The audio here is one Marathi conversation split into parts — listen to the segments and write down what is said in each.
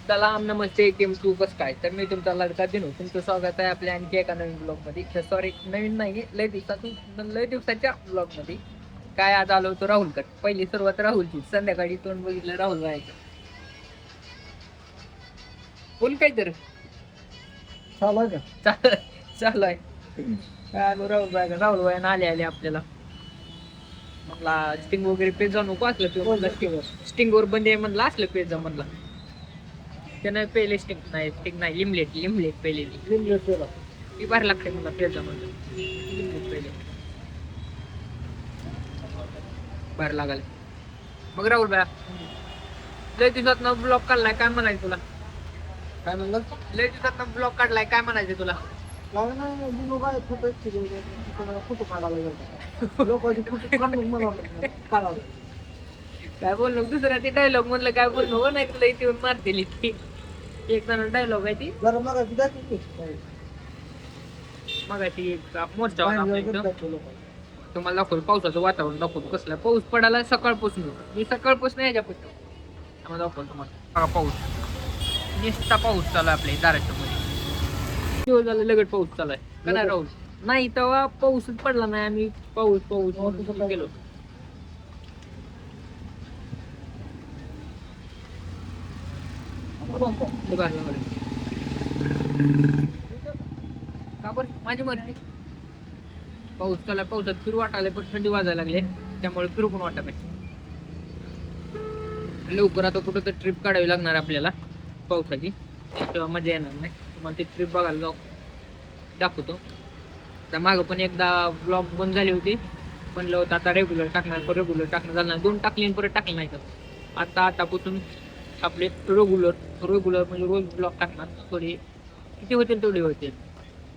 सलाम नमस्ते टीम टू कस काय तर मी तुमचा लाडका दिनू तुमचं स्वागत आहे आपल्या आणखी एका नवीन ब्लॉग मध्ये सॉरी नवीन नाही लय दिवसाच्या ब्लॉग मध्ये काय आज आलो होतो राहुलकट पहिली सुरुवात राहुलची संध्याकाळी तोंड बघितलं राहुल जायचं बोल काय तर चालू आहे चालू आहे काय आलो राहुल बाय राहुल बाय आले आले आपल्याला म्हणला स्टिंग वगैरे पेज जाऊ नको असलं किंवा म्हणलं स्टिंग वर बंद आहे म्हणलं असलं पेज जा म्हणला त्यानं पहिले स्टिंग नाही लिमलेट पहिले का? ती बाहेर लागते मला पेजा म्हणलं लिमलेट पहिले बाहेर लागायला मग राहुल बाया लय दिवसात ब्लॉक काढलाय काय म्हणायचं तुला काय म्हणलं? लय दिवसात ब्लॉक काढलाय काय म्हणायचं तुला काय नाही, बिनू बाय फोटो फोटो काढायला गेलो. लोकांचे फोटो काढून मला काढावं. काय बोललो दुसऱ्या ते डायलॉग म्हणलं काय बोललो हो नाही तुला इथे येऊन मारतील ती एक जण डायलॉग आहे ती जरा मला दाखव की. मगाशी एक मोर्चा होता आपल्या बाहेर इथं. दाखव लोकांना. तुम्हाला दाखवलं पावसाचं वातावरण दाखवतो कसलं पाऊस पडायला सकाळपासून मी सकाळपासून याच्यापासून आम्हाला दाखवलं तुम्हाला बघा पाऊस निस्ता पाऊस चालू आहे आपल्या दाराच्या मध्ये दिवस झालं लगट पाऊस चालू आहे का नाही राहुल नाही तेव्हा पाऊसच पडला नाही आम्ही पाऊस म्हणून गेलो का बरं माझी मर्जी पाऊस चालू आहे पावसात फिरू वाटायला पण थंडी वाजायला लागली त्यामुळे फिरू पण वाटत नाही लवकर आता कुठं तर ट्रिप काढावी लागणार आपल्याला पावसाची तेव्हा मजा येणार नाही तुम्हाला ती ट्रिप बघायला जाऊ दाखवतो तर मागं पण एकदा ब्लॉग बंद झाली होती म्हणलं होतं आता रेग्युलर टाकणं झालं नाही 2 टाकली आणि परत टाकलं नाही तर आतापासून आपले रेग्युलर म्हणजे रोज ब्लॉग टाकणार थोडी किती होतील तेवढे होतील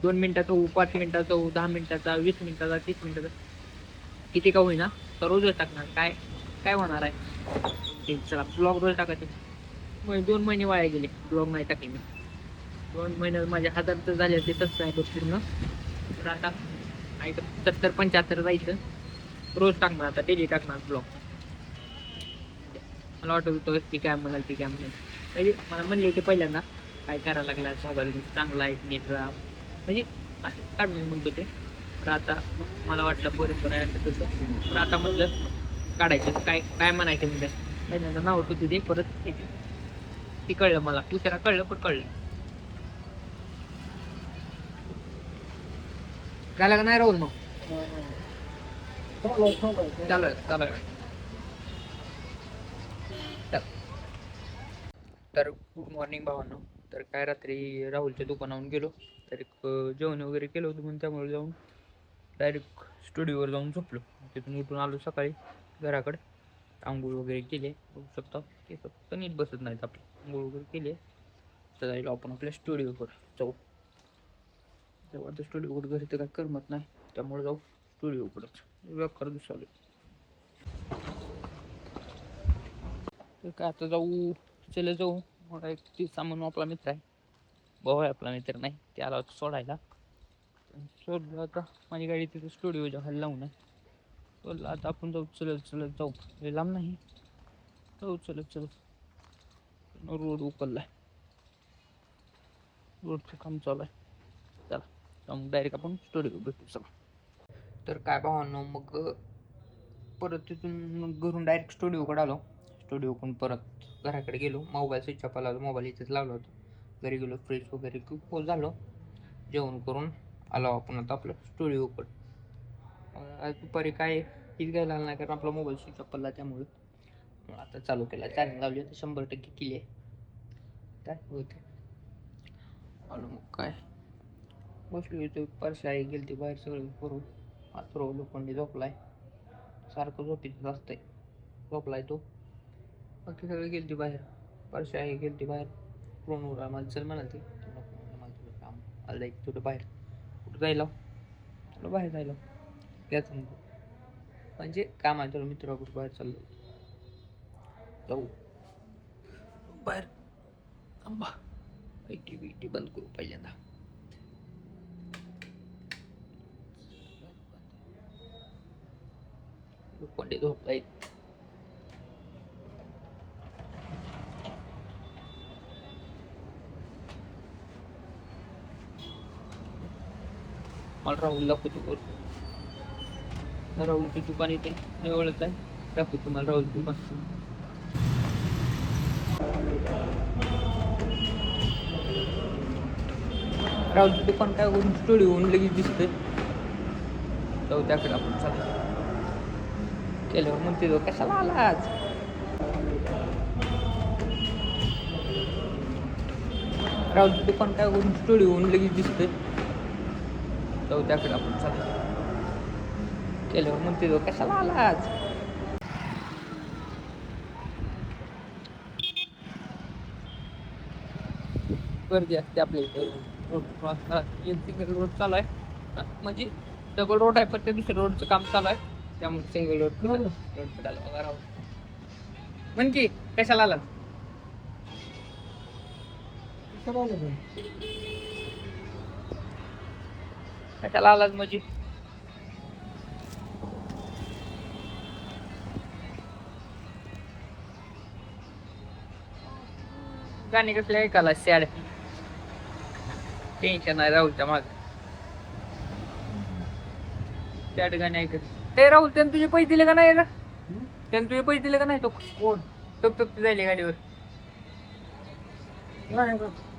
2 मिनिटाचा होऊ 5 मिनिटाचा होऊ 10 मिनिटाचा 20 मिनिटाचा 30 मिनिटाचा किती का होईना तर रोजच टाकणार काय काय होणार आहे ते चला ब्लॉग रोज टाकायचे मग 2 महिने वाया गेले ब्लॉग नाही टाकले मी 2 महिने माझ्या हातात तर झाले ते तसं आहे पूर्ण तर आता 70-75 जायचं रोज टाकणार आता डेली टाकणार ब्लॉग मला वाटत होतं ती काय म्हणाल म्हणजे मला म्हणले होते पहिल्यांदा काय करायला लागला मोबाईल चांगला आहे नीट राहा म्हणजे असं काढून म्हणतो ते तर आता मला वाटलं बरोबर आहे असं तसं तर आता म्हटलं काढायचं काय काय म्हणायचं म्हणजे पहिल्यांदा नाव होतं ते परत ती कळलं मला दुसऱ्या कळलं पण कळलं काय का नाही राहुल मग चालू आहे तर गुड मॉर्निंग भावांनो तर काय रात्री राहुलच्या दुकानावरून गेलो तर एक जेवण वगैरे केलं होतं म्हणून त्यामुळे जाऊन डायरेक्ट स्टुडिओवर जाऊन झोपलो तिथून उठून आलो सकाळी घराकडे आंघोळ वगैरे केले बघू शकता की फक्त नीट बसत नाहीत आपले आंघोळ वगैरे केले तर जायला आपण आपल्या स्टुडिओवर जाऊ तेव्हा आता स्टुडिओवर घरी तर काय करमत नाही त्यामुळे जाऊ स्टुडिओकडंच व्यापार दिसावले तर काय आता जाऊ मला एक ती सामान आपला मित्र आहे भाऊ आहे आपला मित्र नाही ते आला होता सोडायला सोडलं आता माझी गाडी तिथे स्टुडिओच्या खाली लावून आहे सोडलं आता आपण चलत जाऊ लय लांब नाही जाऊ चलत रोड उकललाय रोडचं काम चालू आहे चला मग डायरेक्ट आपण स्टुडिओ भेटू चला तर काय भावांनो मग परत तिथून घरून डायरेक्ट स्टुडिओकडे आलो स्टुडिओकडून परत घराकडे गेलो मोबाईल स्विच ऑफ आला मोबाईल इथेच लावला होता घरी गेलो फ्रेश वगैरे खूप झालो जेवण करून आलो आपण आता आपलं स्टुडिओकडं आज दुपारी काय हीच घ्यायला नाही कारण आपला मोबाईल स्विच ऑफ पडला त्यामुळे आता चालू केला चार्जिंग लावली तर 100% केली आहे काय होते आलो मग काय बसलो इथं परश्या आई गेली ती बाहेर सगळं करून आथरो लोखंडी झोपलाय सारखं झोपीत असतंय झोपलाय तो बाकी सगळे गेलती बाहेर परश्या आई गेलती बाहेर फोनवर आम्हाला चल म्हणाल ती नको म्हणलं मला थोडं काम आलं एक थोडं बाहेर कुठं जायला तुला बाहेर जायला त्याच म्हणजे काम आहे तुला मित्राबरोबर बाहेर चाललो जाऊ बाहेर आंबा टी बंद करू पहिल्यांदा लोखंडे झोपलाय मला राहुल दाखवतो राहुलचं दुकान इथे जवळच आहे. दाखवतो तुम्हाला राहुल दुकान. राहुलचं दुकान काय वरून स्टुडिओहून लगेच दिसतंय. जाऊ त्याकडे आपण चालू केल्यावर म्हणते तो कशाला आला आज. राहुलचं दुकान काय वरून स्टुडिओहून लगेच दिसतंय. जाऊ त्याकडे आपण चालू केल्यावर म्हणते तो कशाला आला आज. गर्दी असते आपल्या इथे रोड क्रॉसला. सिंगल रोड चालू आहे म्हणजे डबल रोड आहे पण ते दुसऱ्या रोडचं काम चालू आहे त्यामुळे सिंगल रोड रोड म्हण की कशाला आला. कशाला आलाच म्हणजे गाणी कसले ऐकायला सॅड टेन्शन नाही राहुलच्या माग सॅड गाणी ऐकत. ते राहुल त्यानं तुझे पैसे दिले का नाही रे. त्यानं तुझे पैसे दिले का नाही. तो कोण टप जायले गाडीवर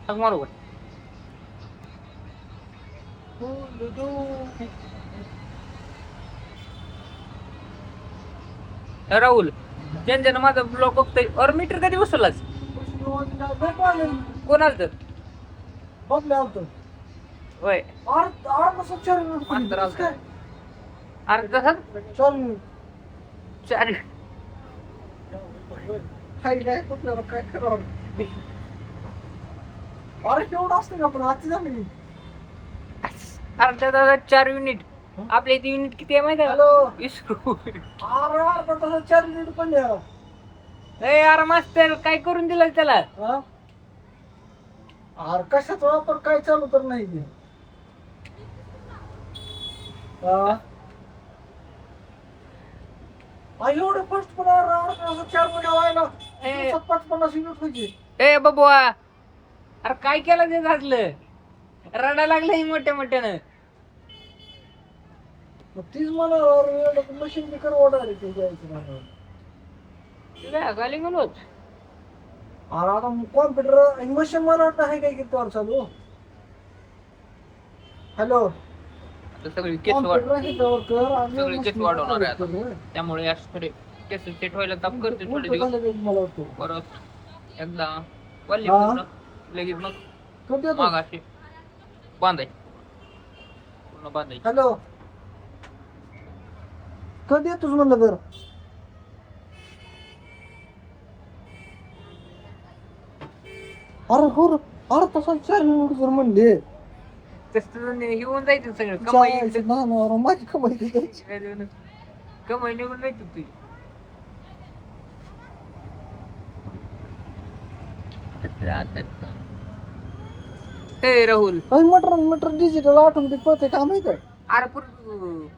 हाक मारू का. राहुल ज्यानं माझा ब्लॉग बघतोय और मीटर कधी बसवलाच कोण आलं तर होय अरे तसं 4 काय करावं. अरे केवढं असतं का पण आजची झाली. अर्ध्या तासात 4 युनिट. आपल्या इथे युनिट किती आहे माहिती आहे. हॅलो 20 रुपये. अरे अर्धा तासात 4 मिनिट पण द्या. अरे मास्तर काय करून दिलं त्याला. अरे कशाचा वापर काय चालू तर नाही ते. एवढे फर्स्ट पण 4 मिनिट व्हायला 50 युनिट व्हायचे. ए बाबा अरे काय केलं ते झालं रडा लागलं मोठ्या मोठ्यानं. तीच मला मशीन बिकर ऑर्डर गाली म्हणूच. अरे आता कॉम्प्युटर मशीन मला वाटतं आहे काय किती वर चालू. हॅलो सगळी केस सगळी केस वाढवणार आहे आता. त्यामुळे थोडे केस सेट व्हायला ताप करते थोडे दिवस. परत एकदा वाढली पूर्ण लगेच मग मागाशी बांधायची पूर्ण बांधायची. हॅलो कधी येतोस म्हणलं तर. अरे हो अरे तसा 4 मिनिट जर म्हणले तसं येऊन जायचं सगळं कमाई माझी कमाई कमाई निघून जायची तुझी. हे राहुल मीटर डिजिटल ऑटोमॅटिक पळते काम आहे काय. अरे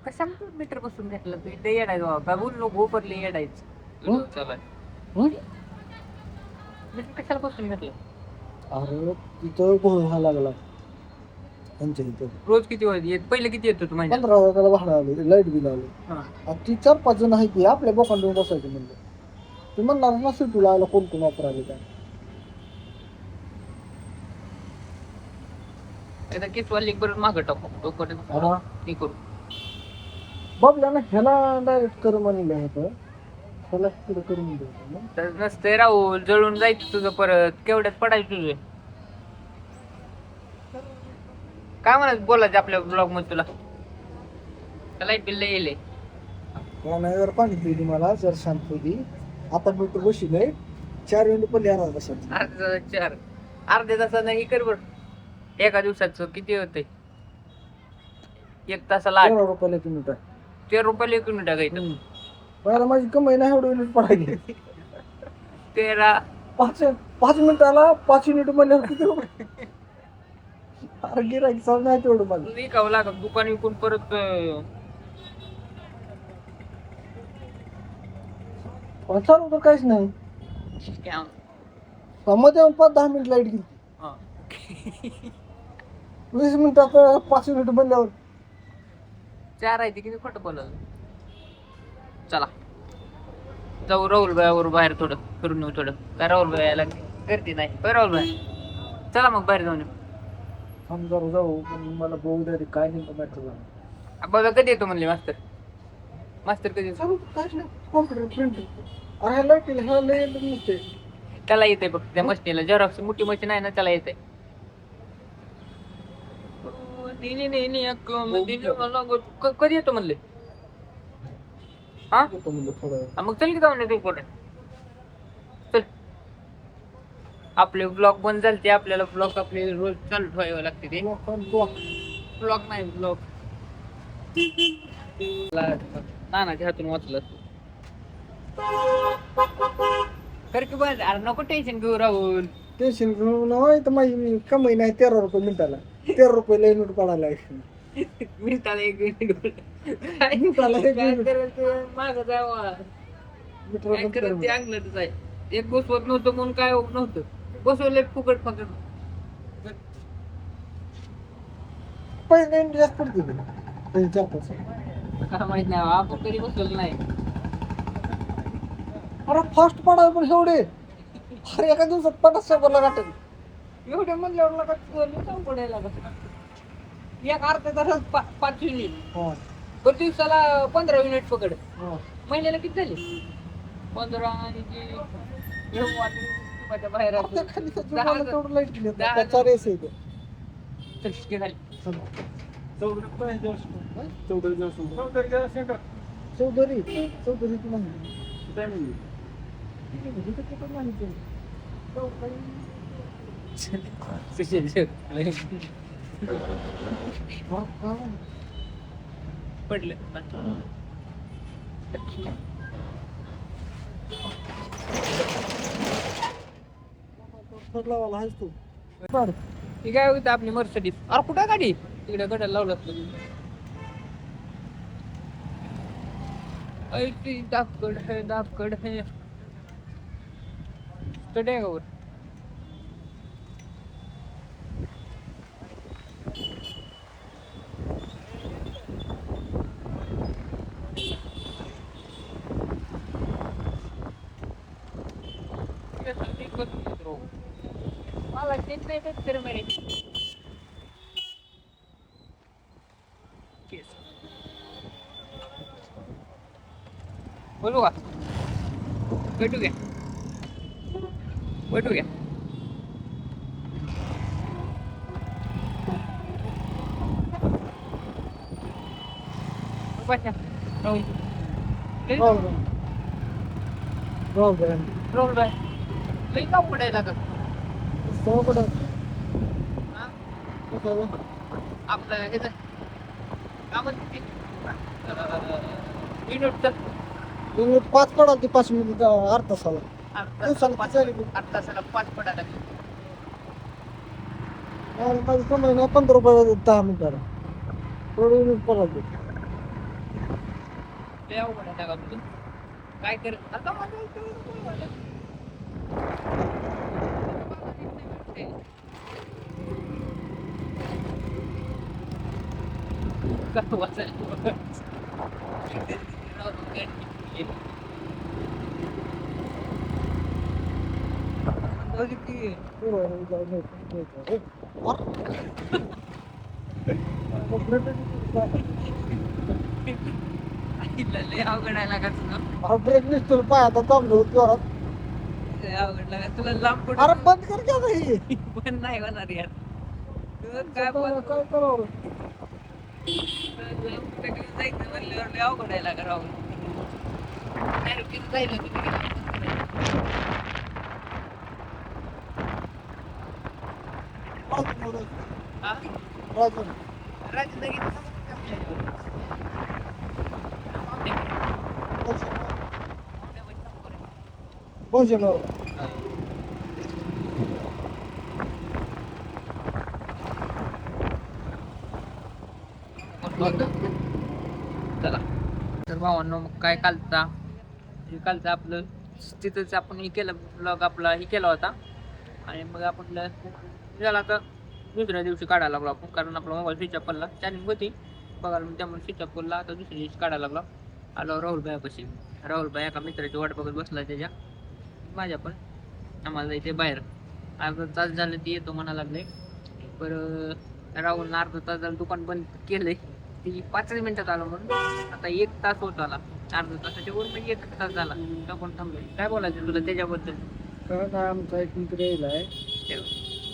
कशा मीटर बसून घेतलं तू इथे येडायचं बाबा बोल नको पडले येडायचं चला मीटर कशाला बसून घेतलं. अरे तिथं गोळ व्हायला लागला त्यांच्या इथं. रोज किती येत पहिले किती येत होतं महिन्यात. 15,000 भाडं आलं लाईट बिल आलं. ती 4-5 जण आहे ती आपल्या बोकांडून बसायचं म्हणलं ते म्हणणार ना सिटूला आलं कोण कोण वापरायला काय. एकदा केस वाली परत मागं टाकू ते करू. बघला ना ह्याला डायरेक्ट कर म्हणलं होतं त्याला तिकडे करून द्यायचं. तर नसते राहुल जळून जायचं तुझं परत केवढ्यात पडायचं तुझे. काय म्हणायचं बोलायचं आपल्या ब्लॉग मध्ये तुला. लाईट बिल येईल जर पाणी पिली मला जर शांत होती. आता मीटर बसले 4 मिनिट पण येणार बसायचं. अर्ध्या तासानं हे कर बर. एका दिवसाचं किती होतंय 1 तासाला 13 रुपयाला युनिट आहे. 13 रुपयाला 1 युनिट टाकायचं. पहिला माझी कमाई नाही एवढं युनिट पडायची. 13 5 मिनिटाला 5 युनिट म्हणल्यावर किती रुपये. अरे गिराईक चालू नाही तेवढं माझं. विकावं लागत दुकान विकून परत चालू तर काहीच नाही. मध्ये 5-10 मिनिट लाईट गेली. 20 मिनिटात 5 युनिट बनल्यावर 4 आहे ते किती खोटं बोललं. चला जाऊ राहुल भाईवर बाहेर थोडं फिरून येऊ थोडं. काय राहुल भाई यायला गर्दी नाही होय राहुल भाई. चला मग बाहेर जाऊन येऊ. समजा जाऊ पण मला बघू द्या काय नेमकं मॅटर झालं. बघा कधी येतो म्हणले मास्तर. मास्तर कधी येतो? चालू काय नाही कॉम्प्युटर प्रिंटर अरे ह्याला केलं ह्याला लय नसते. त्याला येते बघ त्या मशीनीला. झेरॉक्स मोठी मशीन आहे ना त्याला येते. कधी येतो म्हणले? हा येतो म्हणलं थोडं वेळ. मग चल की जाऊन येतो इकडे. चल आपले ब्लॉग बंद झाले ते आपल्याला ब्लॉग आपले रोज चालू ठेवावे लागते ते. ब्लॉग नाही ब्लॉग नानाच्या हातून वाचलं. कर की बस. अरे नको टेन्शन घेऊ राहुल. टेन्शन घेऊन नाही तर माझी कमाई नाही 13 रुपये मिनिटाला 13 रुपये लय नोट पडायला मिनिटाला 1 मिनिट मिनिटाला 1 काय मिनिट करत माग जावा. काय करत ते अंगलटच आहे. एक बसवत नव्हतं म्हणून काय होत नव्हतं. बसवले फुकट फकट. पहिले जास्त पडते पहिले 4-5. काय माहित नाही आपण कधी बसवलं नाही. अरे फास्ट पडाय पण एवढे अरे एका दिवसात 50-100 गाठल. एवढे म्हणल्यावर लगा पडायला एक अर्ध्या तासात 5 युनिट. बरं दिवसाला 15 युनिट पकड. महिन्याला किती झाले? 15 आणि बाहेर आपल्या खाली तर 10,000. जेवणाला तेवढं लाईट दिलं. 10,000. त्याचा रेस आहे तो. टक्के झाले. चौधरी तू म्हणली पडलं लावायला आहेस तू. ही काय होतं आपली मर्सडीज. अरे कुठं गाडी तिकडे गड्याला लावलं दापकड है दापकड है गावर. मला तेच नाही तर मेरे बोलू का? भेटू घ्या भेटू घ्या. रोल बाय लई का पडायला का आपलं ह्याचं काय म्हणते 5 पडा ते 5 मिनिट अर्धा तासाला. अर्धा तासाला 5 पडायला. माझी कमाई नाही 15 रुपये 10 मिनिटाला थोडं युनिट पडायला. लय अवघड आहे का तुझं. काय कर आता लय अवघड आहे का तुझं. ब्रेक निघतो पाय आता चांगलं होत जोरात. लय अवघड लागा तुला लांब अरे बंद कर की आता ही. पण नाही होणार यार. तुझं काय काय करावं जायचं म्हणल्यावर लय अवघड आहे लागा राहुल. जायला राजन भोजन चला तर भावांनो मग काय कालचा आपलं तिथंच आपण हे केलं ब्लॉग आपला हे केला होता. आणि मग आपण त्याला आता दुसऱ्या दिवशी काढायला लागलो आपण कारण आपला मोबाईल स्विच ऑफ पडला. चार्जिंग होती बघायला त्यामुळे स्विच ऑफ केला. आता दुसऱ्या दिवशी काढायला लागला. आलो राहुल भाईपाशी. राहुल भाई एका मित्राची वाट बघत बसला त्याच्या. माझ्या पण आम्हाला जायचे बाहेर. अर्धा तास झालं ती येतो म्हणा लागले. बरं राहुलनं अर्धा तास झालं दुकान बंद केलंय. ती 5 मिनिटात आलो म्हणून आता 1 तास होत आला. अर्धा तासाच्या वर म्हणजे 1 तास झाला. आपण थांबलोय. काय बोलायचं तुला त्याच्याबद्दल? कारण आमचा एक मित्र यायलाय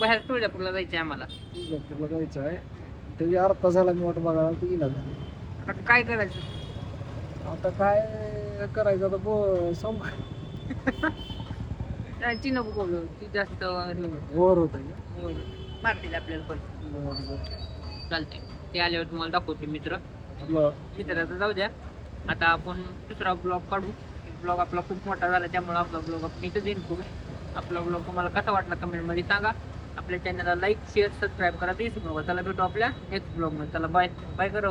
बाहेर तुळजापूरला जायचंय आम्हाला. तुळजापूरला जायचं आहे. त्याची अर्धा झाला मी वाट बघायला ती गेला. आता काय करायचं? आता काय करायचं आता ती नको बोलू. ती जास्त वर होत मारतील आपल्याला पण. चालते. ते आल्यावर तुम्हाला दाखवते मित्र. मित्राचं जाऊ द्या. आता आपण दुसरा ब्लॉग काढू. ब्लॉग आपला खूप मोठा झाला त्यामुळे आपला ब्लॉग आपण इथं देईन करू. आपला ब्लॉग तुम्हाला कसा वाटला कमेंटमध्ये सांगा. आपल्या चॅनलला लाईक शेअर सबस्क्राईब करा विसरू नका. चला भेटू आपल्या नेक्स्ट ब्लॉगमध्ये. चला बाय बाय करा.